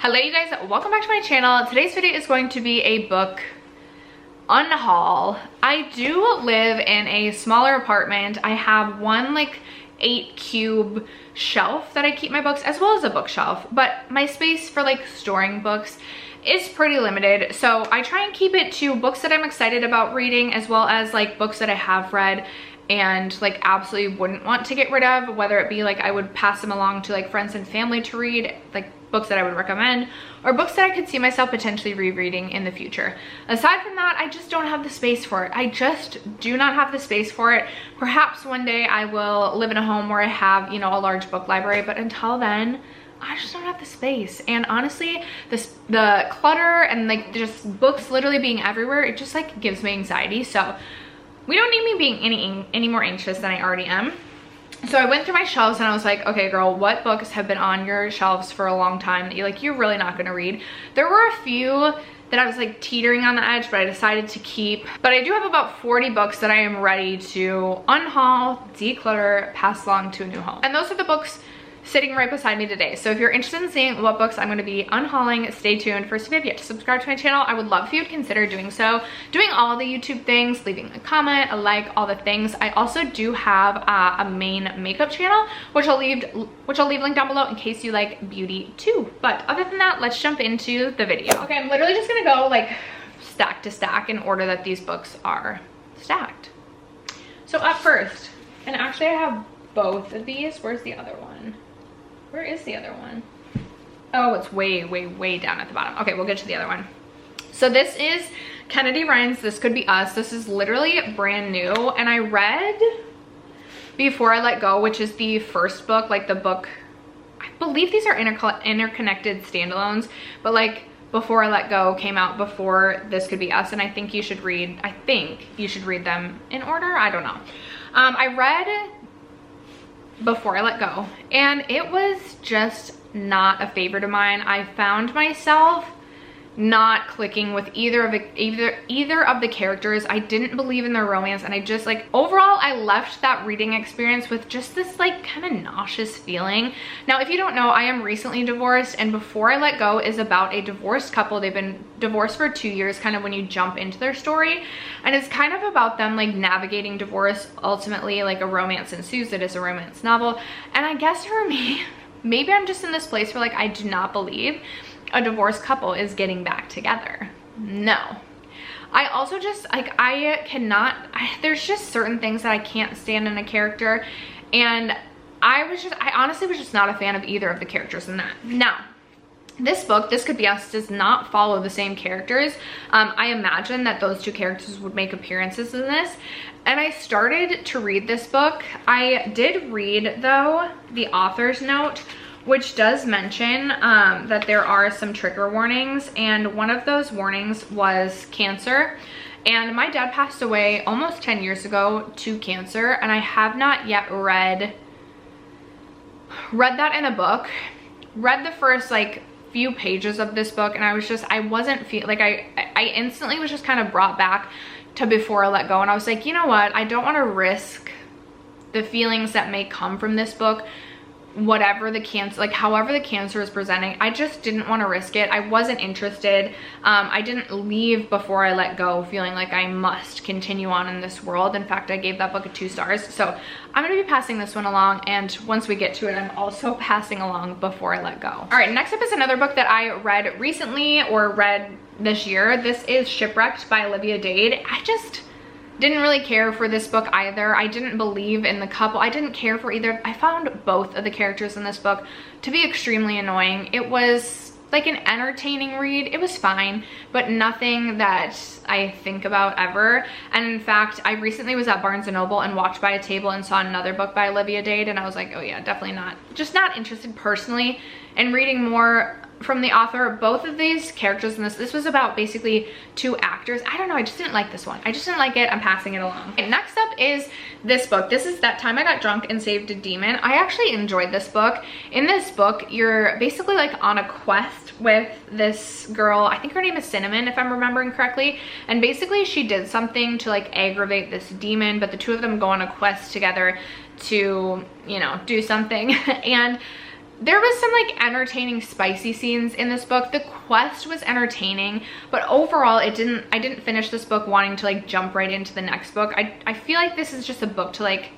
Hello you guys, welcome back to my channel. Today's video is going to be a book unhaul. I do live in a smaller apartment. I have one like 8 cube shelf that I keep my books, as well as a bookshelf, but my space for like storing books is pretty limited. So I try and keep it to books that I'm excited about reading, as well as like books that I have read and like absolutely wouldn't want to get rid of, whether it be like I would pass them along to like friends and family to read, like books that I would recommend, or books that I could see myself potentially rereading in the future. Aside from that, I just don't have the space for it. I just do not have the space for it. Perhaps one day I will live in a home where I have, you know, a large book library, but until then, I just don't have the space. And honestly, the clutter and like just books literally being everywhere, it just like gives me anxiety. So we don't need me being any more anxious than I already am. So I went through my shelves and I was like, okay girl, what books have been on your shelves for a long time that you're really not gonna read? There were a few that I was like teetering on the edge, but I decided to keep. But I do have about 40 books that I am ready to unhaul, declutter, pass along to a new home. And those are the books sitting right beside me today. So if you're interested in seeing what books I'm going to be unhauling, stay tuned. First, if you have yet to subscribe to my channel, I would love if you would consider doing so, doing all the YouTube things, leaving a comment, a like, all the things. I also do have a main makeup channel, which I'll leave linked down below in case you like beauty too. But other than that, let's jump into the video. Okay, I'm literally just gonna go like stack to stack in order that these books are stacked. So up first, and actually I have both of these. Where's the other one? Where is the other one? Oh, it's way down at the bottom. Okay, we'll get to the other one. So this is Kennedy Ryan's This Could Be Us. This is literally brand new, and I read Before I Let Go, which is the first book, like the book, I believe these are interconnected standalones, but like Before I Let Go came out before This Could Be Us, and I think you should read them in order. I don't know. I read Before I Let Go, and it was just not a favorite of mine. I found myself not clicking with either of the characters. I didn't believe in their romance, and I just like overall I left that reading experience with just this like kind of nauseous feeling. Now, if you don't know, I am recently divorced, and Before I Let Go is about a divorced couple. They've been divorced for 2 years, kind of when you jump into their story, and it's kind of about them like navigating divorce. Ultimately, like a romance ensues. It is a romance novel, and I guess for me, maybe I'm just in this place where like I do not believe a divorced couple is getting back together. No. I also just like there's just certain things that I can't stand in a character, and I honestly was just not a fan of either of the characters in that. Now, this book, This Could Be Us, does not follow the same characters. I imagine that those two characters would make appearances in this, and I started to read this book. I did read, though, the author's note, which does mention that there are some trigger warnings, and one of those warnings was cancer. And my dad passed away almost 10 years ago to cancer, and I have not yet read that in a book. Read the first like few pages of this book, and I wasn't feeling like I instantly was just kind of brought back to Before I Let Go, and I was like, you know what, I don't want to risk the feelings that may come from this book, whatever the cancer, like however the cancer is presenting. I just didn't want to risk it. I wasn't interested. I didn't leave Before I Let Go feeling like I must continue on in this world. In fact, I gave that book a 2 stars. So I'm going to be passing this one along, and once we get to it, I'm also passing along Before I Let Go. All right, next up is another book that I read recently, or read this year. This is Shipwrecked by Olivia Dade. I just didn't really care for this book either. I didn't believe in the couple. I didn't care for either. I found both of the characters in this book to be extremely annoying. It was like an entertaining read. It was fine, but nothing that I think about ever. And in fact, I recently was at Barnes & Noble and walked by a table and saw another book by Olivia Dade, and I was like, oh yeah, definitely not. Just not interested personally in reading more from the author. Both of these characters in this was about basically 2 actors. I don't know, I just didn't like this one. I just didn't like it. I'm passing it along. Okay, next up is this book. This is That Time I Got Drunk and Saved a Demon. I actually enjoyed this book. In this book, you're basically like on a quest with this girl. I think her name is Cinnamon, if I'm remembering correctly, and basically she did something to like aggravate this demon, but the two of them go on a quest together to, you know, do something. And there was some like entertaining spicy scenes in this book. The quest was entertaining, but overall I didn't finish this book wanting to like jump right into the next book. I feel like this is just a book to like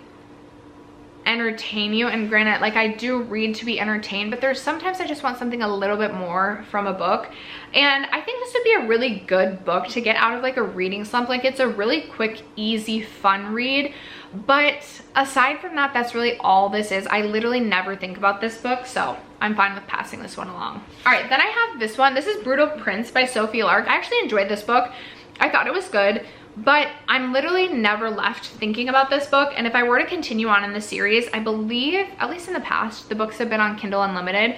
entertain you, and granted, like I do read to be entertained, but there's sometimes I just want something a little bit more from a book, and I think this would be a really good book to get out of like a reading slump. Like it's a really quick, easy, fun read, but aside from that, that's really all this is. I literally never think about this book, so I'm fine with passing this one along. All right, then I have this one. This is Brutal Prince by Sophie Lark. I actually enjoyed this book. I thought it was good, but I'm literally never left thinking about this book. And if I were to continue on in the series, I believe, at least in the past, the books have been on Kindle Unlimited.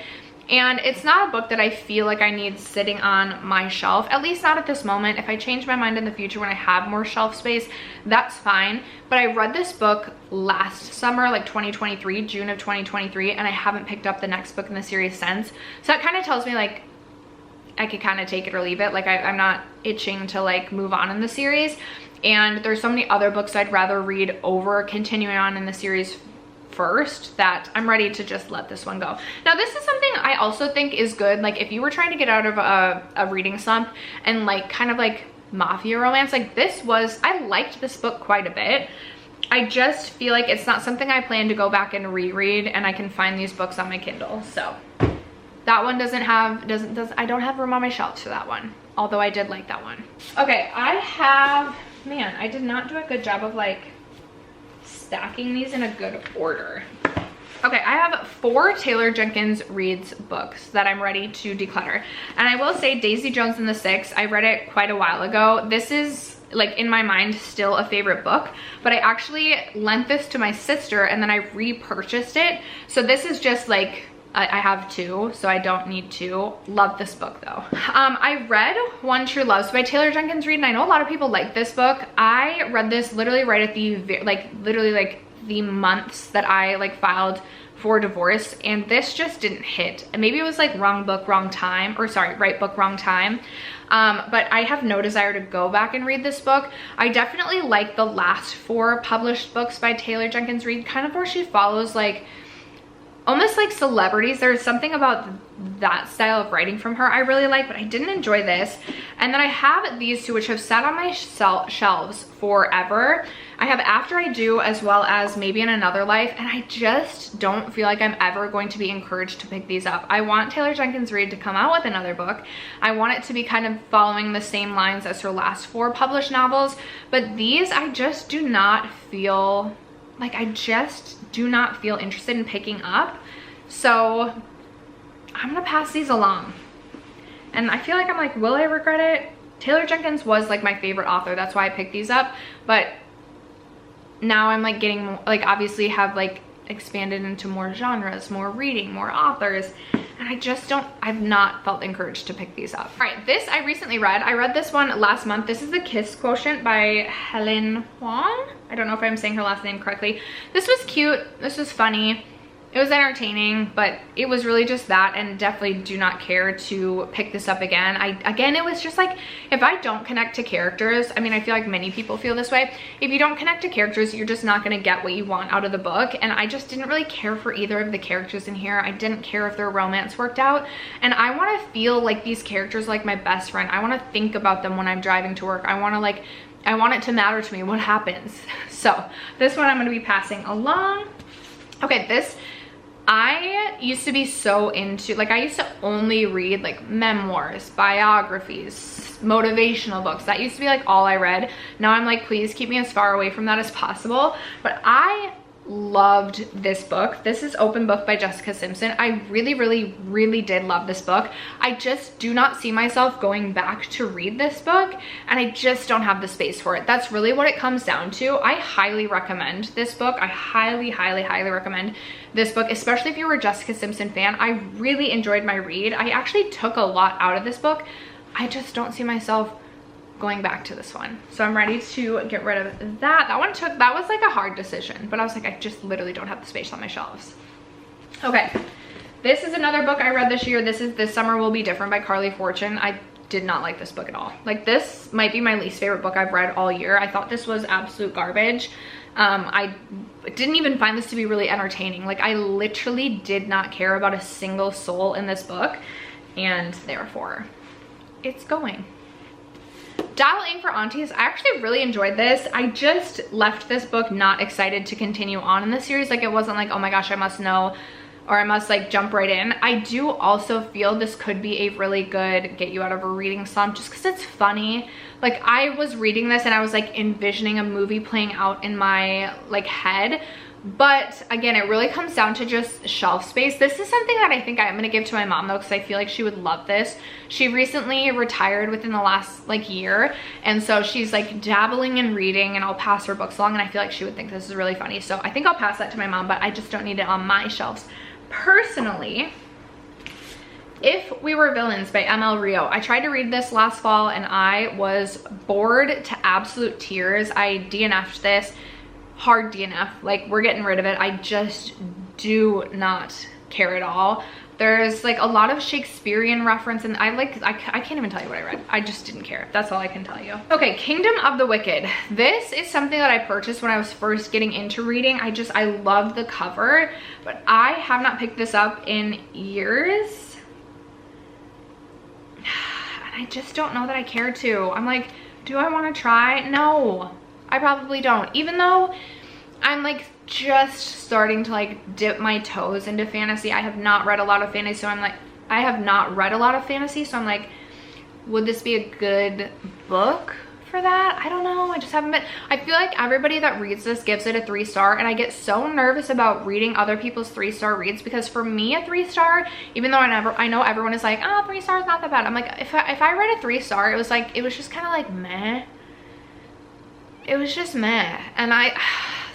And it's not a book that I feel like I need sitting on my shelf, at least not at this moment. If I change my mind in the future when I have more shelf space, that's fine. But I read this book last summer, like 2023, June of 2023, and I haven't picked up the next book in the series since. So that kind of tells me like I could kind of take it or leave it. Like I'm not itching to like move on in the series. And there's so many other books I'd rather read over continuing on in the series first that I'm ready to just let this one go. Now this is something I also think is good. Like if you were trying to get out of a reading slump and like kind of like mafia romance, like this was, I liked this book quite a bit. I just feel like it's not something I plan to go back and reread, and I can find these books on my Kindle. So that one I don't have room on my shelves for that one, although I did like that one. Okay, I have, man, I did not do a good job of like stacking these in a good order. Okay, I have 4 Taylor Jenkins Reid's books that I'm ready to declutter. And I will say Daisy Jones and the Six, I read it quite a while ago. This is like in my mind still a favorite book, but I actually lent this to my sister and then I repurchased it. So this is just like, I have 2, so I don't need 2. Love this book though. I read One True Loves by Taylor Jenkins Reid, and I know a lot of people like this book. I read this literally right at the, literally the months that I like filed for divorce, and this just didn't hit. And maybe it was like wrong book, wrong time, or sorry, right book, wrong time. But I have no desire to go back and read this book. I definitely like the last 4 published books by Taylor Jenkins Reid, kind of where she follows like almost like celebrities. There's something about that style of writing from her I really like, but I didn't enjoy this. And then I have these 2 which have sat on my shelves forever. I have After I Do as well as Maybe in Another Life, and I just don't feel like I'm ever going to be encouraged to pick these up. I want Taylor Jenkins Reid to come out with another book. I want it to be kind of following the same lines as her last 4 published novels, but these I just do not feel like, I just do not feel interested in picking up. So I'm gonna pass these along. And I feel like I'm like, will I regret it? Taylor Jenkins was like my favorite author, that's why I picked these up, but now I'm like getting more, like obviously have like expanded into more genres, more reading, more authors, and I just don't, I've not felt encouraged to pick these up. All right, this I recently read. I read this one last month. This is The Kiss Quotient by Helen Huang. I don't know if I'm saying her last name correctly. This was cute, this was funny. It was entertaining, but it was really just that, and definitely do not care to pick this up again. Again, it was just like, if I don't connect to characters, I mean, I feel like many people feel this way. If you don't connect to characters, you're just not gonna get what you want out of the book, and I just didn't really care for either of the characters in here. I didn't care if their romance worked out, and I wanna feel like these characters are like my best friend. I wanna think about them when I'm driving to work. I want it to matter to me what happens. So this one I'm gonna be passing along. Okay, this, I used to be so into, like I used to only read like memoirs, biographies, motivational books. That used to be like all I read. Now I'm like, please keep me as far away from that as possible. But I loved this book. This is Open Book by Jessica Simpson. I really did love this book. I just do not see myself going back to read this book, and I just don't have the space for it. That's really what it comes down to. I highly recommend this book. I highly recommend this book, especially if you're a Jessica Simpson fan. I really enjoyed my read. I actually took a lot out of this book. I just don't see myself going back to this one. So I'm ready to get rid of that. That was like a hard decision, but I was like, I just literally don't have the space on my shelves. Okay, this is another book I read this year. This is This Summer Will Be Different by Carly Fortune. did not like this book at all. Like, this might be my least favorite book I've read all year. I thought this was absolute garbage. I didn't even find this to be really entertaining. Like, I literally did not care about a single soul in this book, and therefore it's going. Dialing for Aunties. I actually really enjoyed this. I just left this book not excited to continue on in the series. Like, it wasn't like, oh my gosh, I must know, or I must like jump right in. I do also feel this could be a really good get you out of a reading slump, just because it's funny. Like, I was reading this and I was like envisioning a movie playing out in my like head. But again, it really comes down to just shelf space. This is something that I think I'm gonna give to my mom though, because I feel like she would love this. She recently retired within the last like year, and so she's like dabbling in reading, and I'll pass her books along, and I feel like she would think this is really funny. So I think I'll pass that to my mom, but I just don't need it on my shelves. Personally, If We Were Villains by ML Rio. I tried to read this last fall and I was bored to absolute tears. I DNF'd this. Hard DNF. Like, we're getting rid of it. I just do not care at all. There's like a lot of Shakespearean reference, and I can't even tell you what I read. I just didn't care. That's all I can tell you. Okay, Kingdom of the Wicked. This is something that I purchased when I was first getting into reading. I love the cover, but I have not picked this up in years. And I just don't know that I care to. I'm like, do I want to try? No, I probably don't. Even though I'm like just starting to like dip my toes into fantasy. I have not read a lot of fantasy, so I'm like, would this be a good book for that? I don't know. I just haven't been. I feel like everybody that reads this gives it a 3-star, and I get so nervous about reading other people's 3-star reads, because for me, a 3-star, even though I know everyone is like, oh, 3 stars not that bad. I'm like, if I read a 3-star, it was just kind of like meh. It was just meh. And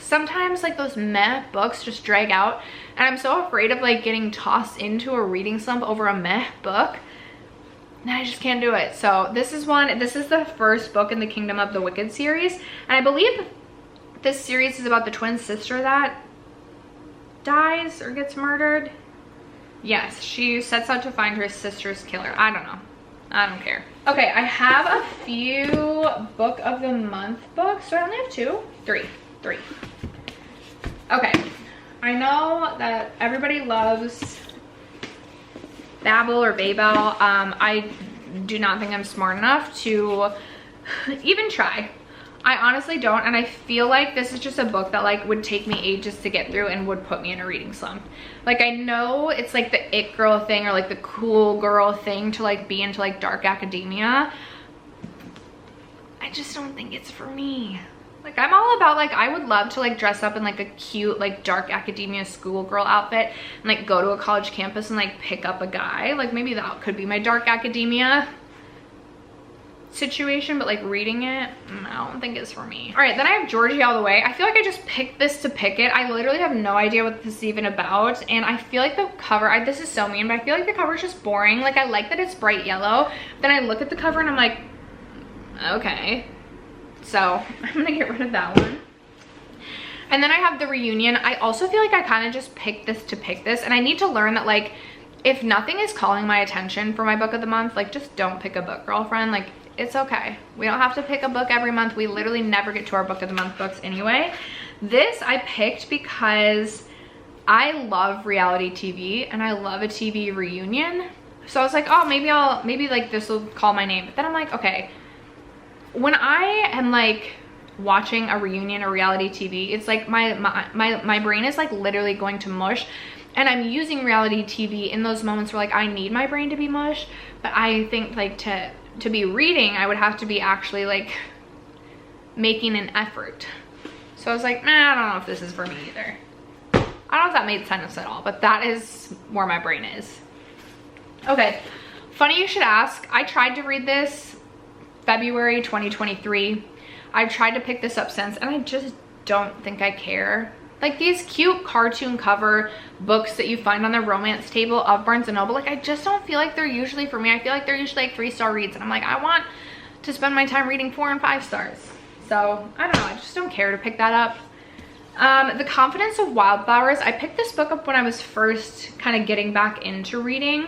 sometimes like those meh books just drag out, and I'm so afraid of like getting tossed into a reading slump over a meh book, and I just can't do it. So this is the first book in the Kingdom of the Wicked series, and I believe this series is about the twin sister that dies or gets murdered. Yes, she sets out to find her sister's killer. I don't know. I don't care. Okay, I have a few book of the month books. So I only have three. Okay, I know that everybody loves Babel or Babel. I do not think I'm smart enough to even try. I honestly don't, and I feel like this is just a book that like would take me ages to get through and would put me in a reading slump. Like, I know it's like the it girl thing or like the cool girl thing to like be into like dark academia. I just don't think it's for me. Like, I'm all about like, I would love to like dress up in like a cute like dark academia schoolgirl outfit and like go to a college campus and like pick up a guy. Like, maybe that could be my dark academia situation, but like reading it, I don't think it's for me. All right, then I have Georgie All the Way. I feel like I just picked this to pick it. I literally have no idea what this is even about, and I feel like the cover, this is so mean, but I feel like the cover is just boring. Like, I like that it's bright yellow, then I look at the cover and I'm like, okay. So I'm gonna get rid of that one. And then I have The Reunion. I also feel like I kind of just picked this to pick this, and I need to learn that like, if nothing is calling my attention for my book of the month, like, just don't pick a book, girlfriend. Like, it's okay. We don't have to pick a book every month. We literally never get to our book of the month books anyway. This I picked because I love reality TV and I love a TV reunion. So I was like, oh, maybe like this will call my name. But then I'm like, okay, when I am like watching a reunion or reality TV, it's like my brain is like literally going to mush. And I'm using reality TV in those moments where like I need my brain to be mush. But I think like to be reading, I would have to be actually like making an effort. So I was like, nah, I don't know if this is for me either. I don't know if that made sense at all, but that is where my brain is. Okay, funny you should ask. I tried to read this February 2023. I've tried to pick this up since, and I just don't think I care. Like, these cute cartoon cover books that you find on the romance table of Barnes & Noble, like, I just don't feel like they're usually for me. I feel like they're usually like 3-star reads, and I'm like, I want to spend my time reading 4 and 5 stars. So I don't know, I just don't care to pick that up. The Confidence of Wildflowers. I picked this book up when I was first kind of getting back into reading.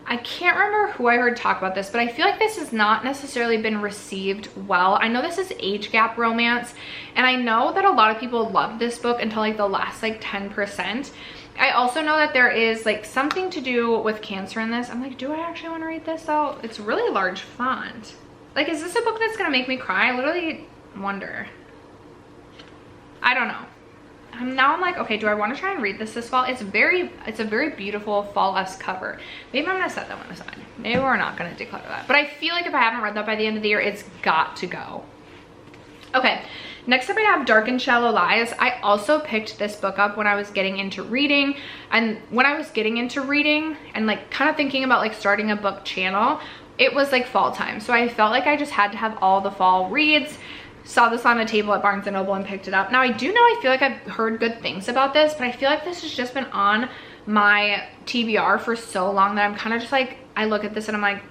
I can't remember who I heard talk about this, but I feel like this has not necessarily been received well. I know this is age gap romance, and I know that a lot of people loved this book until like the last like 10%. I also know that there is like something to do with cancer in this. I'm like, do I actually want to read this though? It's really large font. Like, is this a book that's gonna make me cry? I literally wonder. I don't know. Now I'm like, okay, do I want to try and read this fall? It's a very beautiful fall-esque cover. Maybe I'm gonna set that one aside. Maybe we're not gonna declutter that. But I feel like if I haven't read that by the end of the year, it's got to go. Okay, next up I have Dark and Shallow Lies. I also picked this book up when I was getting into reading. And when I was getting into reading and like kind of thinking about like starting a book channel, it was like fall time. So I felt like I just had to have all the fall reads. Saw this on a table at Barnes & Noble and picked it up. Now I do know, I feel like I've heard good things about this, but I feel like this has just been on my TBR for so long that I'm kind of just like, I look at this and I'm like,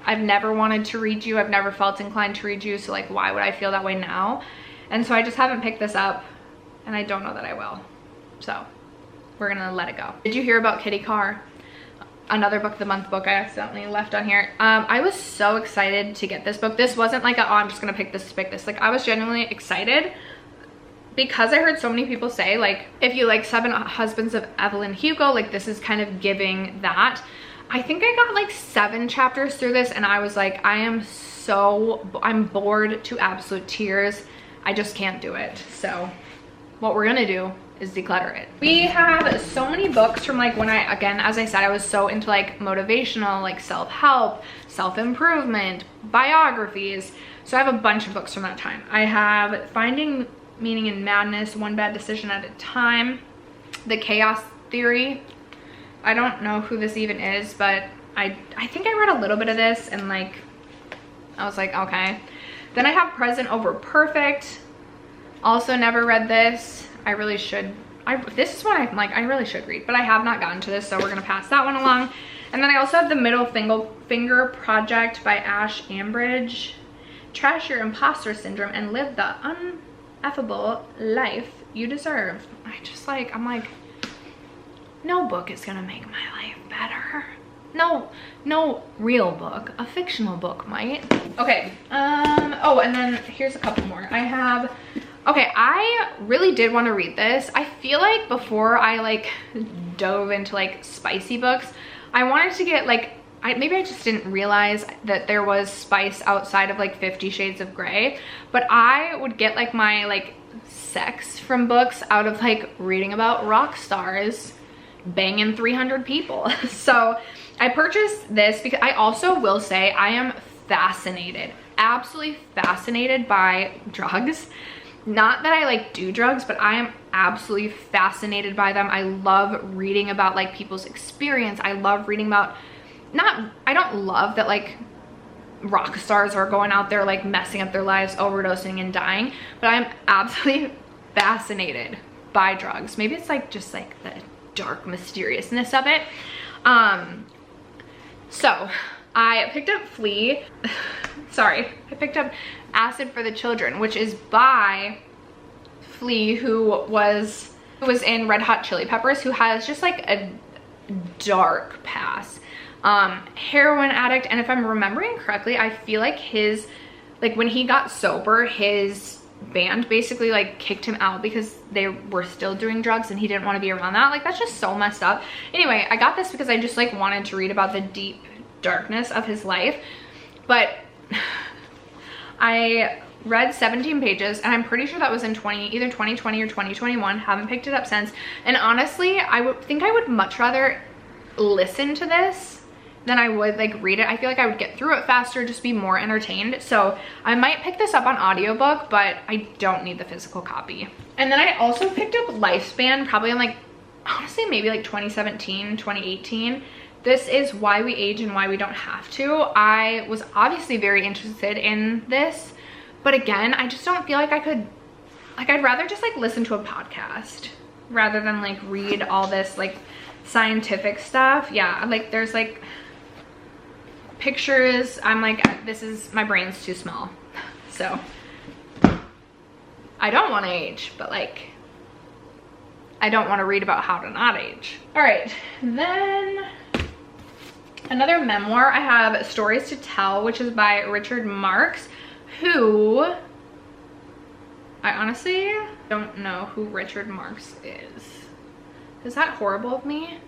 I've never wanted to read you. I've never felt inclined to read you. So like, why would I feel that way now? And so I just haven't picked this up, and I don't know that I will. So we're gonna let it go. Did you hear about Kitty Carr? Another book of the month book I accidentally left on here. I was so excited to get this book. This wasn't like a, oh, I'm just gonna pick this to pick this. Like, I was genuinely excited because I heard so many people say, like, if you like Seven Husbands of Evelyn Hugo, like this is kind of giving that. I think I got like 7 chapters through this and I was like, I'm bored to absolute tears. I just can't do it. So what we're gonna do is declutter it. We have so many books from like when I, again, as I said, I was so into like motivational, like self-help, self-improvement, biographies. So I have a bunch of books from that time. I have Finding Meaning in Madness, One Bad Decision at a Time, The Chaos Theory. I don't know who this even is, but I think I read a little bit of this and like, I was like, okay. Then I have Present Over Perfect. Also never read this. I really should. This is one I'm like, I really should read, but I have not gotten to this, so we're gonna pass that one along. And then I also have The Middle Finger Project by Ash Ambridge. Trash your imposter syndrome and live the ineffable life you deserve. I'm like, no book is gonna make my life better. No real book. A fictional book might. Okay, oh, and then here's a couple more. I have, okay, I really did want to read this. I feel like before I like dove into like spicy books, I wanted to get like, maybe I just didn't realize that there was spice outside of like 50 Shades of Grey, but I would get like my like sex from books out of like reading about rock stars banging 300 people. So I purchased this because I also will say I am fascinated, absolutely fascinated by drugs. Not that I like do drugs, but I am absolutely fascinated by them. I love reading about like people's experience. I love reading about, I don't love that like rock stars are going out there like messing up their lives, overdosing and dying, but I'm absolutely fascinated by drugs. Maybe it's like just like the dark mysteriousness of it. So I picked up Flea. Sorry, I picked up Acid for the Children, which is by Flea, who was in Red Hot Chili Peppers, who has just like a dark past. Heroin addict, and if I'm remembering correctly, I feel like his, like when he got sober, his band basically like kicked him out because they were still doing drugs and he didn't want to be around that. Like, that's just so messed up. Anyway, I got this because I just like wanted to read about the deep darkness of his life. But I read 17 pages and I'm pretty sure that was in either 2020 or 2021. Haven't picked it up since. And honestly, I would think I would much rather listen to this than I would like read it. I feel like I would get through it faster, just be more entertained. So I might pick this up on audiobook, but I don't need the physical copy. And then I also picked up Lifespan, probably in like, honestly, maybe like 2017, 2018. This is Why We Age and Why We Don't Have to. I was obviously very interested in this, but again, I just don't feel like I could, like, I'd rather just like listen to a podcast rather than like read all this like scientific stuff. Yeah, like there's like pictures. I'm like, my brain's too small. So I don't want to age, but like, I don't want to read about how to not age. All right, then Another memoir, I have Stories to Tell, which is by Richard Marx, who I honestly don't know who Richard Marx is. Is that horrible of me?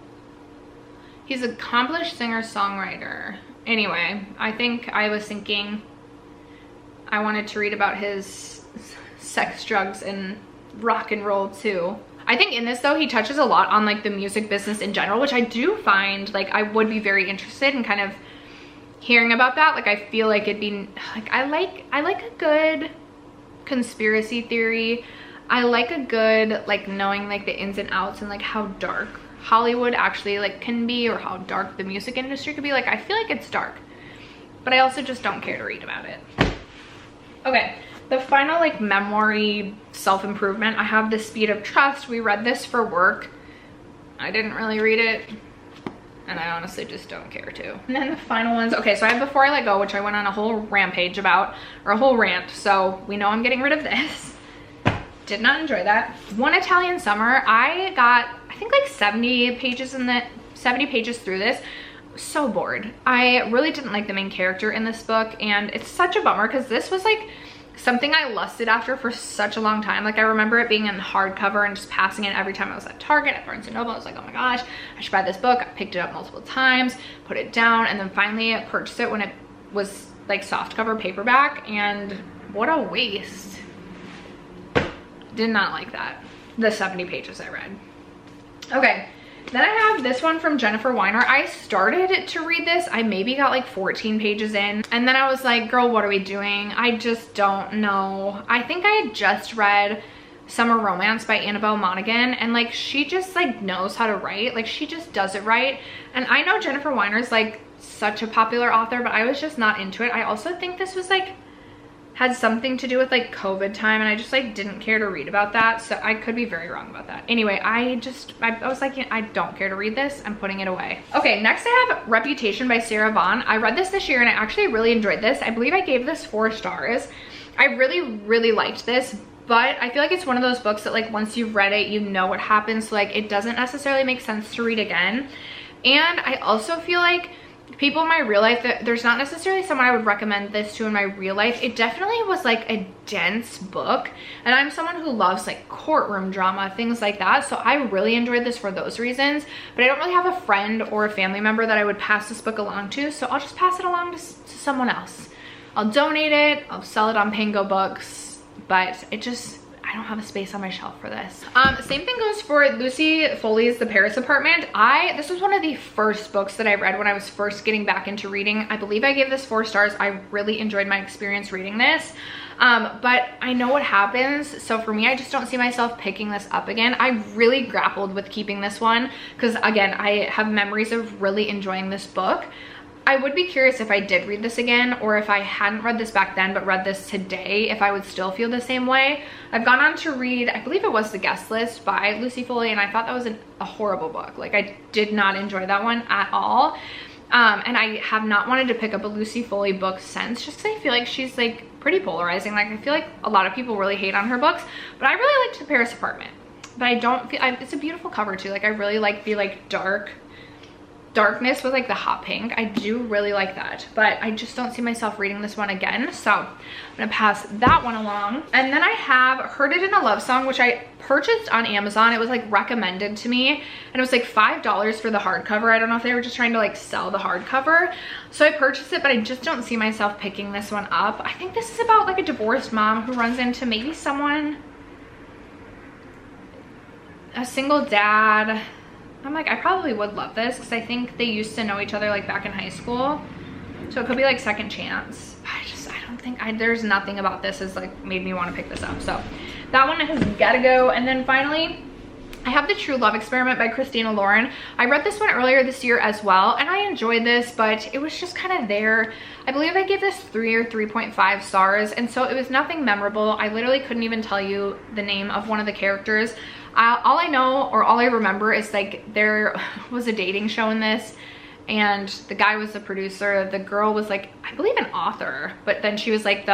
He's an accomplished singer-songwriter. Anyway, I think I was thinking I wanted to read about his sex, drugs, and rock and roll too. I think in this though, he touches a lot on like the music business in general, which I do find like I would be very interested in kind of hearing about that. Like I feel like it'd be like, I like a good conspiracy theory. I like a good like knowing like the ins and outs and like how dark Hollywood actually like can be, or how dark the music industry could be. Like I feel like it's dark, but I also just don't care to read about it. Okay, the final like memoir-y self-improvement, I have The Speed of Trust. We read this for work. I didn't really read it, and I honestly just don't care to. And then the final ones, okay, so I have Before I Let Go, which I went on a whole rampage about, or a whole rant, so we know I'm getting rid of this. Did not enjoy that. One Italian Summer, I got, I think like 70 pages through this. So bored. I really didn't like the main character in this book, and it's such a bummer because this was like something I lusted after for such a long time. Like I remember it being in hardcover and just passing it every time I was at Target, at Barnes & Noble. I was like, oh my gosh, I should buy this book. I picked it up multiple times, put it down, and then finally I purchased it when it was like softcover paperback, and what a waste. Did not like that. The 70 pages I read. Okay. Then I have this one from Jennifer Weiner. I started to read this. I maybe got like 14 pages in. And then I was like, girl, what are we doing? I just don't know. I think I had just read Summer Romance by Annabelle Monaghan. And like, she just like knows how to write. Like she just does it right. And I know Jennifer Weiner's like such a popular author, but I was just not into it. I also think this was like, had something to do with like COVID time, and I just like didn't care to read about that, so I could be very wrong about that. Anyway, I was like, I don't care to read this. I'm putting it away. Okay, next I have Reputation by Sarah Vaughan. I read this year and I actually really enjoyed this. I believe I gave this 4 stars. I really liked this, but I feel like it's one of those books that like once you've read it, you know what happens, so like it doesn't necessarily make sense to read again. And I also feel like people in my real life, that there's not necessarily someone I would recommend this to in my real life. It definitely was like a dense book, and I'm someone who loves like courtroom drama, things like that, so I really enjoyed this for those reasons. But I don't really have a friend or a family member that I would pass this book along to, so I'll just pass it along to someone else. I'll donate it, I'll sell it on Pango Books, but it just, I don't have a space on my shelf for this. Same thing goes for Lucy Foley's The Paris Apartment. This was one of the first books that I read when I was first getting back into reading. I believe I gave this 4 stars. I really enjoyed my experience reading this. But I know what happens. So for me, I just don't see myself picking this up again. I really grappled with keeping this one because again, I have memories of really enjoying this book. I would be curious if I did read this again, or if I hadn't read this back then but read this today, if I would still feel the same way. I've gone on to read, I believe it was The Guest List by Lucy Foley, and I thought that was a horrible book. Like I did not enjoy that one at all. And I have not wanted to pick up a Lucy Foley book since, just because I feel like she's like pretty polarizing. Like I feel like a lot of people really hate on her books, but I really liked The Paris Apartment. But I don't feel, it's a beautiful cover too. Like I really like the like darkness with like the hot pink. I do really like that, but I just don't see myself reading this one again, so I'm gonna pass that one along. And then I have Heard It in a Love Song, which I purchased on Amazon. It was like recommended to me, and it was like $5 for the hardcover. I don't know if they were just trying to like sell the hardcover, so I purchased it, but I just don't see myself picking this one up. I think this is about like a divorced mom who runs into maybe someone, a single dad. I'm like, I probably would love this because I think they used to know each other like back in high school. So it could be like second chance. I don't think, there's nothing about this has like made me want to pick this up. So that one has got to go. And then finally, I have The True Love Experiment by Christina Lauren. I read this one earlier this year as well, and I enjoyed this, but it was just kind of there. I believe I gave this 3 or 3.5 stars, and so it was nothing memorable. I literally couldn't even tell you the name of one of the characters. All I know, or all I remember, is like there was a dating show in this, and the guy was the producer. The girl was like, I believe an author, but then she was like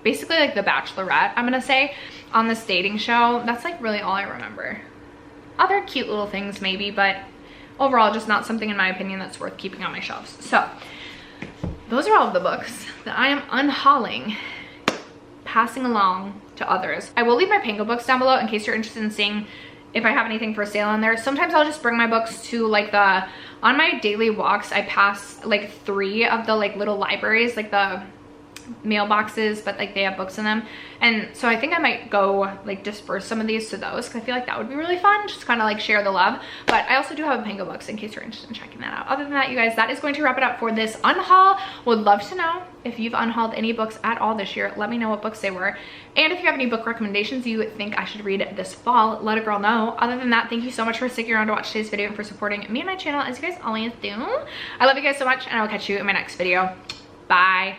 basically like the Bachelorette, I'm gonna say, on this dating show. That's like really all I remember. Other cute little things maybe, but overall just not something in my opinion that's worth keeping on my shelves. So those are all of the books that I am unhauling, passing along to others. I will leave my Pango books down below in case you're interested in seeing if I have anything for sale in there. Sometimes I'll just bring my books to like on my daily walks, I pass like 3 of the like little libraries, like the mailboxes, but like they have books in them, and so I think I might go like disperse some of these to those because I feel like that would be really fun, just kind of like share the love. But I also do have a Pango books in case you're interested in checking that out. Other than that, you guys, that is going to wrap it up for this unhaul. Would love to know if you've unhauled any books at all this year. Let me know what books they were, and if you have any book recommendations you think I should read this fall, let a girl know. Other than that, thank you so much for sticking around to watch today's video and for supporting me and my channel as you guys always do. I love you guys so much, and I will catch you in my next video. Bye.